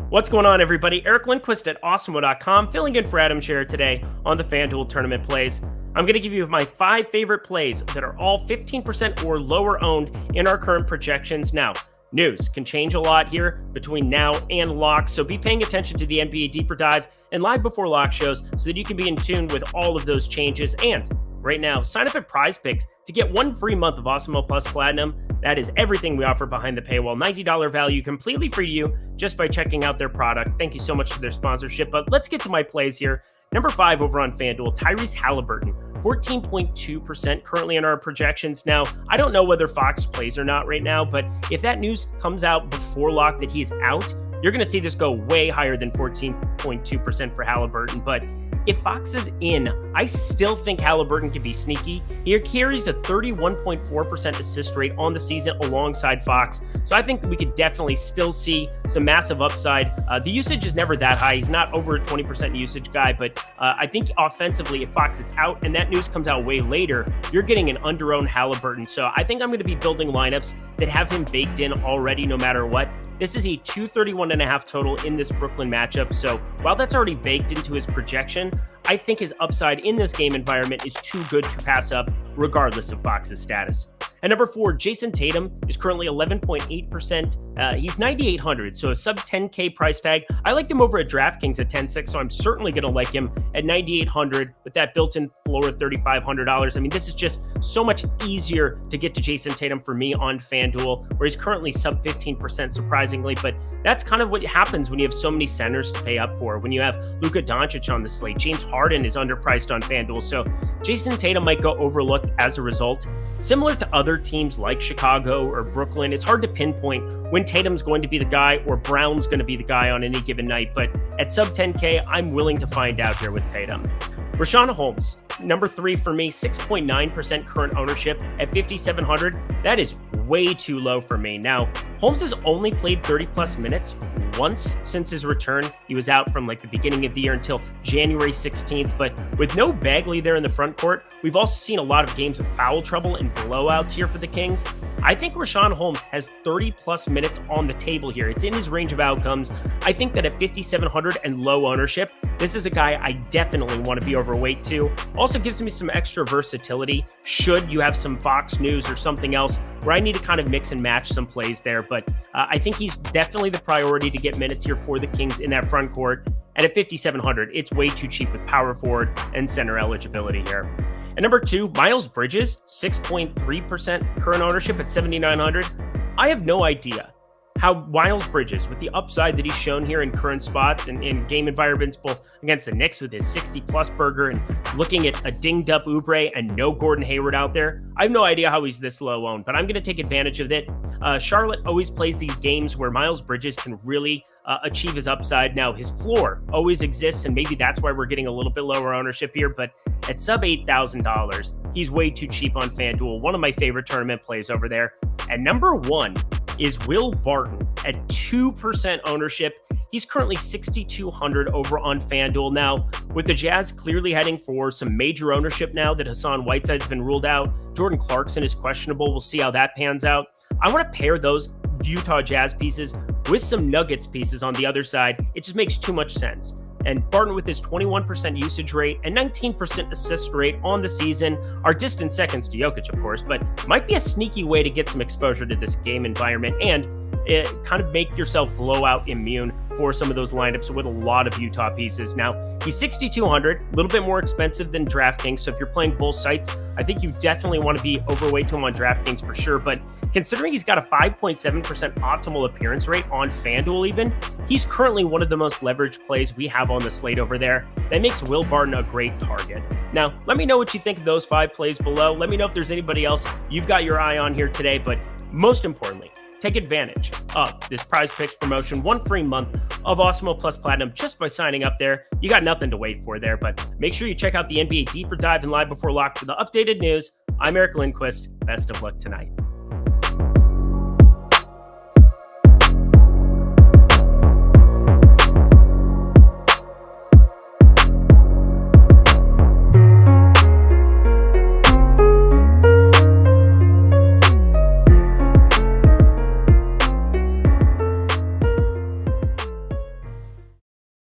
What's going on, everybody? Eric Lindquist at Awesemo.com, filling in for Adam Scherer today on the FanDuel Tournament Plays. I'm going to give you my 5 favorite plays that are all 15% or lower owned in our current projections. Now, news can change a lot here between now and lock, so be paying attention to the NBA Deeper Dive and live before lock shows so that you can be in tune with all of those changes. And right now, sign up at Prize Picks to get 1 free month of Awesemo Plus Platinum. That is everything we offer behind the paywall. $90 value, completely free to you just by checking out their product. Thank you so much for their sponsorship. But let's get to my plays here. Number 5 over on FanDuel, Tyrese Halliburton, 14.2% currently in our projections. Now, I don't know whether Fox plays or not right now, but if that news comes out before lock that he is out, you're going to see this go way higher than 14.2% for Halliburton. But if Fox is in, I still think Halliburton can be sneaky. He carries a 31.4% assist rate on the season alongside Fox. So I think we could definitely still see some massive upside. The usage is never that high. He's not over a 20% usage guy, but I think offensively, if Fox is out and that news comes out way later, you're getting an under-owned Halliburton. So I think I'm going to be building lineups that have him baked in already no matter what. This is a 231.5 total in this Brooklyn matchup. So while that's already baked into his projection, I think his upside in this game environment is too good to pass up regardless of Fox's status. At number 4, Jason Tatum is currently 11.8%. He's 9,800, so a sub 10K price tag. I liked him over at DraftKings at 10.6, so I'm certainly going to like him at 9,800 with that built-in floor of $3,500. I mean, this is just so much easier to get to Jason Tatum for me on FanDuel, where he's currently sub 15%, surprisingly. But that's kind of what happens when you have so many centers to pay up for. When you have Luka Doncic on the slate, James Harden is underpriced on FanDuel, so Jason Tatum might go overlooked as a result. Similar to other teams like Chicago or Brooklyn, it's hard to pinpoint when Tatum's going to be the guy or Brown's going to be the guy on any given night, but at sub 10K, I'm willing to find out here with Tatum. Rashawn Holmes, number 3 for me, 6.9% current ownership at 5,700. That is way too low for me. Now, Holmes has only played 30 plus minutes once since his return. He was out from like the beginning of the year until January 16th, but with no Bagley there in the front court, we've also seen a lot of games of foul trouble and blowouts here for the Kings. I think Rashawn Holmes has 30 plus minutes on the table here. It's in his range of outcomes. I think that at 5,700 and low ownership, this is a guy I definitely want to be overweight to. Also gives me some extra versatility should you have some Fox news or something else where I need to kind of mix and match some plays there. But I think he's definitely the priority to get minutes here for the Kings in that front court. And at 5,700, it's way too cheap with power forward and center eligibility here. At number 2, Miles Bridges, 6.3% current ownership at 7,900. I have no idea how Miles Bridges, with the upside that he's shown here in current spots and in game environments, both against the Knicks with his 60-plus burger and looking at a dinged-up Oubre and no Gordon Hayward out there, I have no idea how he's this low owned, but I'm going to take advantage of it. Charlotte always plays these games where Miles Bridges can really achieve his upside. Now, his floor always exists, and maybe that's why we're getting a little bit lower ownership here, but at sub $8,000, he's way too cheap on FanDuel. One of my favorite tournament plays over there. And number 1 is Will Barton at 2% ownership. He's currently 6,200 over on FanDuel. Now, with the Jazz clearly heading for some major ownership now that Hassan Whiteside's been ruled out, Jordan Clarkson is questionable. We'll see how that pans out. I want to pair those Utah Jazz pieces with some Nuggets pieces on the other side. It just makes too much sense. And Barton, with his 21% usage rate and 19% assist rate on the season, are distant seconds to Jokic, of course, but might be a sneaky way to get some exposure to this game environment and kind of make yourself blowout immune for some of those lineups with a lot of Utah pieces. Now, he's 6,200, a little bit more expensive than DraftKings, so if you're playing both sites, I think you definitely want to be overweight to him on DraftKings for sure, but considering he's got a 5.7% optimal appearance rate on FanDuel even, he's currently one of the most leveraged plays we have on the slate over there. That makes Will Barton a great target. Now, let me know what you think of those 5 plays below. Let me know if there's anybody else you've got your eye on here today, but most importantly, take advantage of this Prize Picks promotion, 1 free month of Awesemo Plus Platinum just by signing up there. You got nothing to wait for there, but make sure you check out the NBA Deeper Dive and Live Before Lock for the updated news. I'm Eric Lindquist. Best of luck tonight.